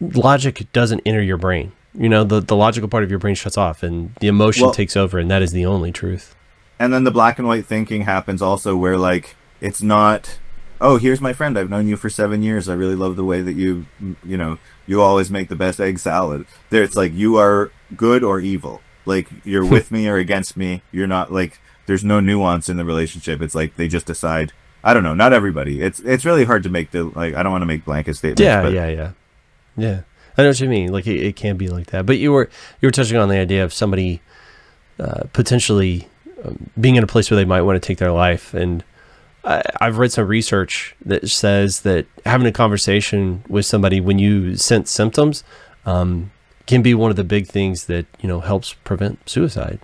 logic doesn't enter your brain. You know, the logical part of your brain shuts off, and the emotion takes over, and that is the only truth. And then the black and white thinking happens also, where like it's not, oh, here's my friend, I've known you for 7 years, I really love the way that you always make the best egg salad. There, it's like you are good or evil, like you're with me or against me. You're not like, there's no nuance in the relationship. It's like they just decide. I don't know, not everybody. It's really hard to make the, like, I don't want to make blanket statements. Yeah, I know what you mean. Like it can be like that. But you were touching on the idea of somebody potentially being in a place where they might want to take their life. And I've read some research that says that having a conversation with somebody when you sense symptoms can be one of the big things that, helps prevent suicide.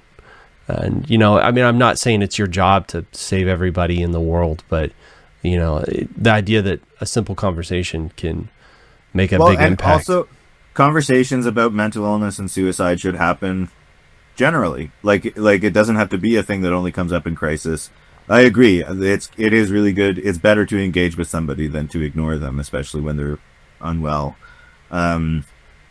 And, I mean, I'm not saying it's your job to save everybody in the world, but, the idea that a simple conversation can make a big impact. Also, conversations about mental illness and suicide should happen generally. Like it doesn't have to be a thing that only comes up in crisis. I agree. It is really good. It's better to engage with somebody than to ignore them, especially when they're unwell. But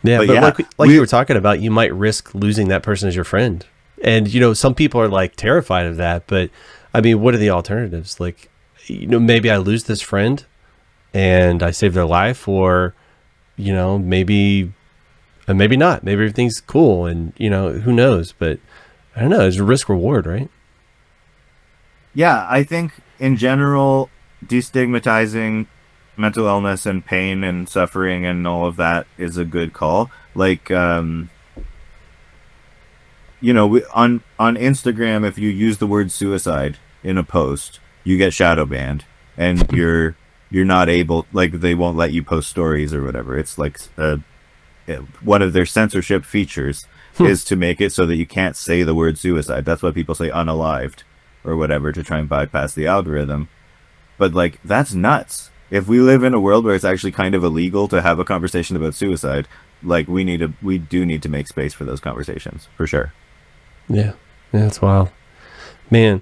you were talking about, you might risk losing that person as your friend. And, some people are like terrified of that, but I mean, what are the alternatives? Like, maybe I lose this friend and I save their life, or, maybe not. Maybe everything's cool and, who knows? But I don't know. There's a risk reward, right? Yeah, I think in general, destigmatizing mental illness and pain and suffering and all of that is a good call. Like, on Instagram, if you use the word suicide in a post, you get shadow banned, and you're not able, like, they won't let you post stories or whatever. It's like one of their censorship features is to make it so that you can't say the word suicide. That's why people say unalived or whatever, to try and bypass the algorithm. But like, that's nuts. If we live in a world where it's actually kind of illegal to have a conversation about suicide, like we do need to make space for those conversations, for sure. Yeah, that's wild, man.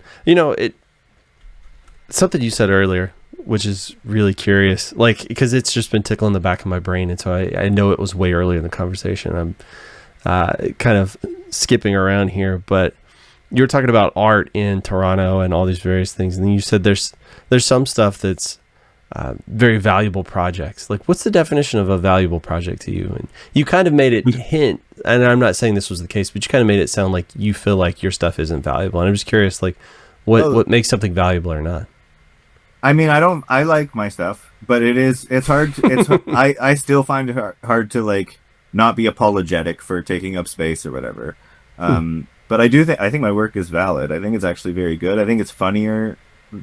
Something you said earlier, which is really curious, like, because it's just been tickling the back of my brain, and so I know it was way earlier in the conversation. I'm kind of skipping around here, but you were talking about art in Toronto and all these various things, and then you said there's some stuff that's very valuable projects. Like, what's the definition of a valuable project to you? And you kind of made it hint, and I'm not saying this was the case, but you kind of made it sound like you feel like your stuff isn't valuable. And I'm just curious, like, what makes something valuable or not? I mean, I like my stuff, but it's hard. I still find it hard to, like, not be apologetic for taking up space or whatever. But I think my work is valid. I think it's actually very good. I think it's funnier.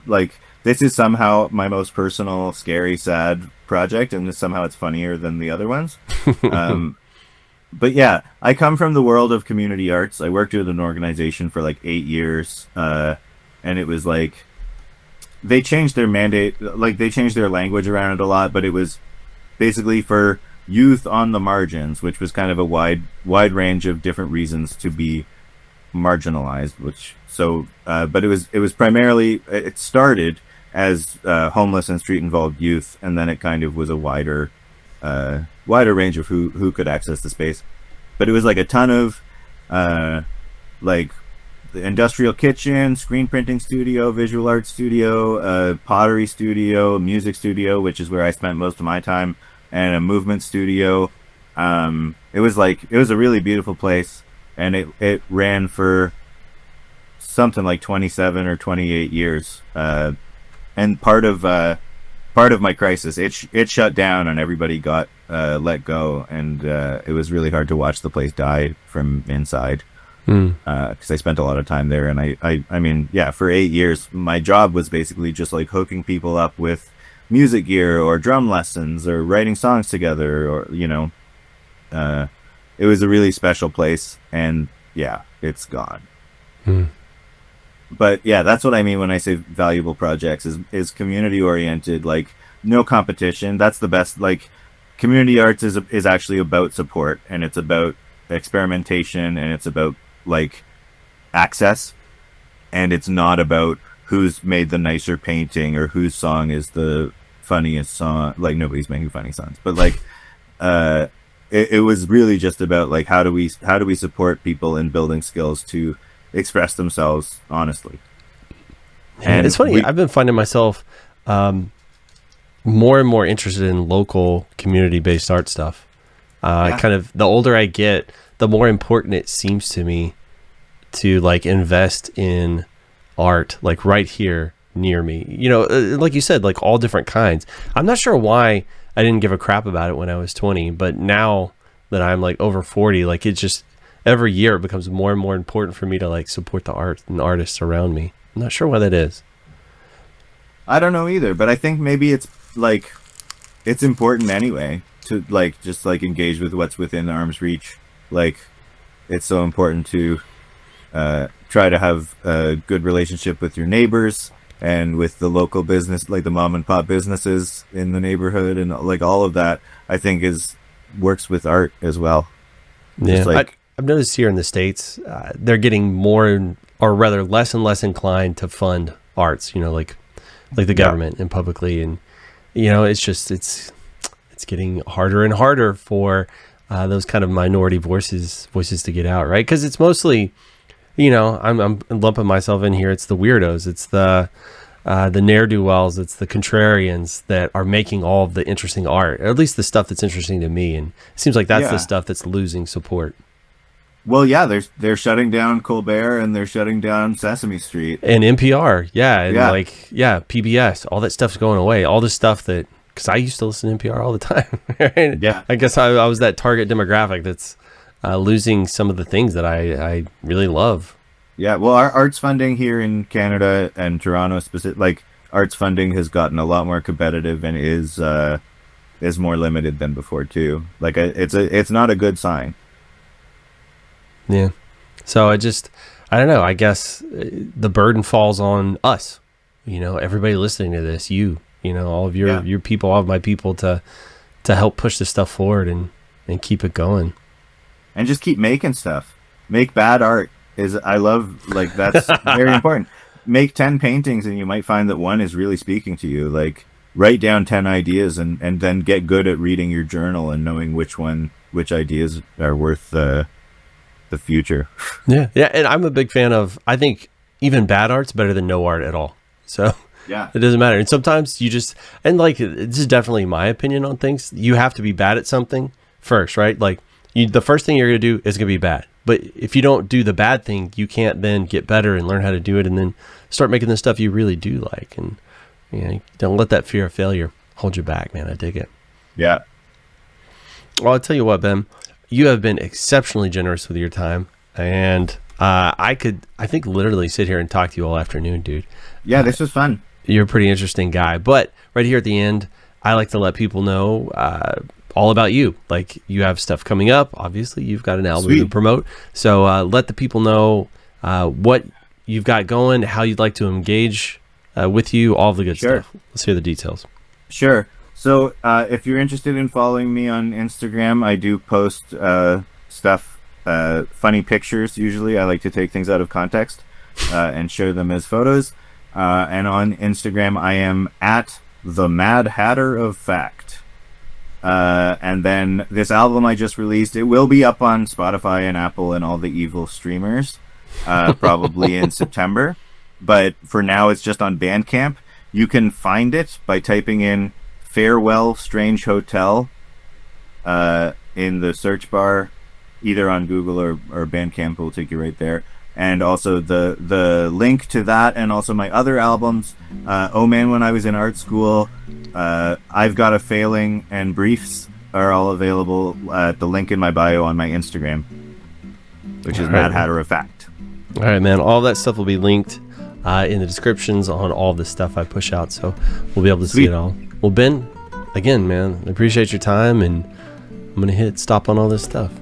Like, this is somehow my most personal, scary, sad project, and somehow it's funnier than the other ones. But yeah, I come from the world of community arts. I worked with an organization for like 8 years, and it was like, they changed their mandate, like they changed their language around it a lot, but it was basically for youth on the margins, which was kind of a wide range of different reasons to be marginalized, but it was primarily, it started as homeless and street involved youth, and then it kind of was a wider range of who could access the space. But it was like a ton of like the industrial kitchen, screen printing studio, visual art studio, pottery studio, music studio, which is where I spent most of my time, and a movement studio. It was a really beautiful place, and it ran for something like 27 or 28 years. And part of my crisis, it shut down and everybody got let go, and it was really hard to watch the place die from inside. Because I spent a lot of time there, and I mean, yeah, for 8 years, my job was basically just like hooking people up with music gear or drum lessons or writing songs together, or it was a really special place, and yeah, it's gone. But yeah, that's what I mean when I say valuable projects is community oriented, like no competition. That's the best. Like community arts is actually about support, and it's about experimentation, and it's about like access, and it's not about who's made the nicer painting or whose song is the funniest song. Like nobody's making funny songs, but like it was really just about like how do we support people in building skills to express themselves honestly. And it's funny, I've been finding myself more and more interested in local community-based art stuff. Kind of the older I get, the more important it seems to me to like invest in art like right here near me, like you said, like all different kinds. I'm not sure why I didn't give a crap about it when I was 20, but now that I'm like over 40, like it just every year it becomes more and more important for me to like support the art and artists around me. I'm not sure why that is. I don't know either, but I think maybe it's like it's important anyway to like just like engage with what's within arm's reach. Like it's so important to try to have a good relationship with your neighbors and with the local business, like the mom and pop businesses in the neighborhood, and like all of that I think works with art as well. Yeah, like I've noticed here in the States, they're getting more, or rather less and less inclined to fund arts, like the government and publicly. And, it's just, it's getting harder and harder for those kind of minority voices to get out, right? Because it's mostly, I'm lumping myself in here. It's the weirdos. It's the ne'er-do-wells. It's the contrarians that are making all of the interesting art, or at least the stuff that's interesting to me. And it seems like that's the stuff that's losing support. Well, yeah, they're shutting down Colbert, and they're shutting down Sesame Street and NPR, PBS. All that stuff's going away. All this stuff that, because I used to listen to NPR all the time. Right? Yeah, I guess I was that target demographic that's losing some of the things that I really love. Yeah, well, our arts funding here in Canada and Toronto, like arts funding has gotten a lot more competitive and is more limited than before too. Like it's not a good sign. Yeah. So I don't know. I guess the burden falls on us, everybody listening to this, all of your people, all of my people to help push this stuff forward and keep it going. And just keep making stuff. Make bad art I love, like, that's very important. Make 10 paintings and you might find that one is really speaking to you. Like write down 10 ideas and then get good at reading your journal and knowing which ideas are worth the future. Yeah. And I'm a big fan of, I think even bad art's better than no art at all. So yeah, it doesn't matter. And sometimes you just, and like, this is definitely my opinion on things. You have to be bad at something first, right? Like the first thing you're going to do is going to be bad. But if you don't do the bad thing, you can't then get better and learn how to do it and then start making the stuff you really do like. And don't let that fear of failure hold you back, man. I dig it. Yeah. Well, I'll tell you what, Ben, you have been exceptionally generous with your time. And I think literally sit here and talk to you all afternoon, dude. Yeah, this was fun. You're a pretty interesting guy. But right here at the end, I like to let people know all about you. Like you have stuff coming up. Obviously, you've got an album to promote. So let the people know what you've got going, how you'd like to engage with you, all of the good stuff. Let's hear the details. Sure. So if you're interested in following me on Instagram, I do post stuff funny pictures. Usually, I like to take things out of context and show them as photos. And on Instagram, I am at the Mad Hatter of Fact. And then this album I just released, it will be up on Spotify and Apple and all the evil streamers, probably in September. But for now, it's just on Bandcamp. You can find it by typing in Farewell Strange Hotel in the search bar, either on Google or Bandcamp will take you right there. And also the link to that and also my other albums, Oh Man, When I Was in Art School, I've Got a Failing, and Briefs are all available at the link in my bio on my Instagram, which is Mad Hatter of Fact. All right, man. All that stuff will be linked in the descriptions on all the stuff I push out, so we'll be able to see it all. Well, Ben, again, man, I appreciate your time, and I'm going to hit stop on all this stuff.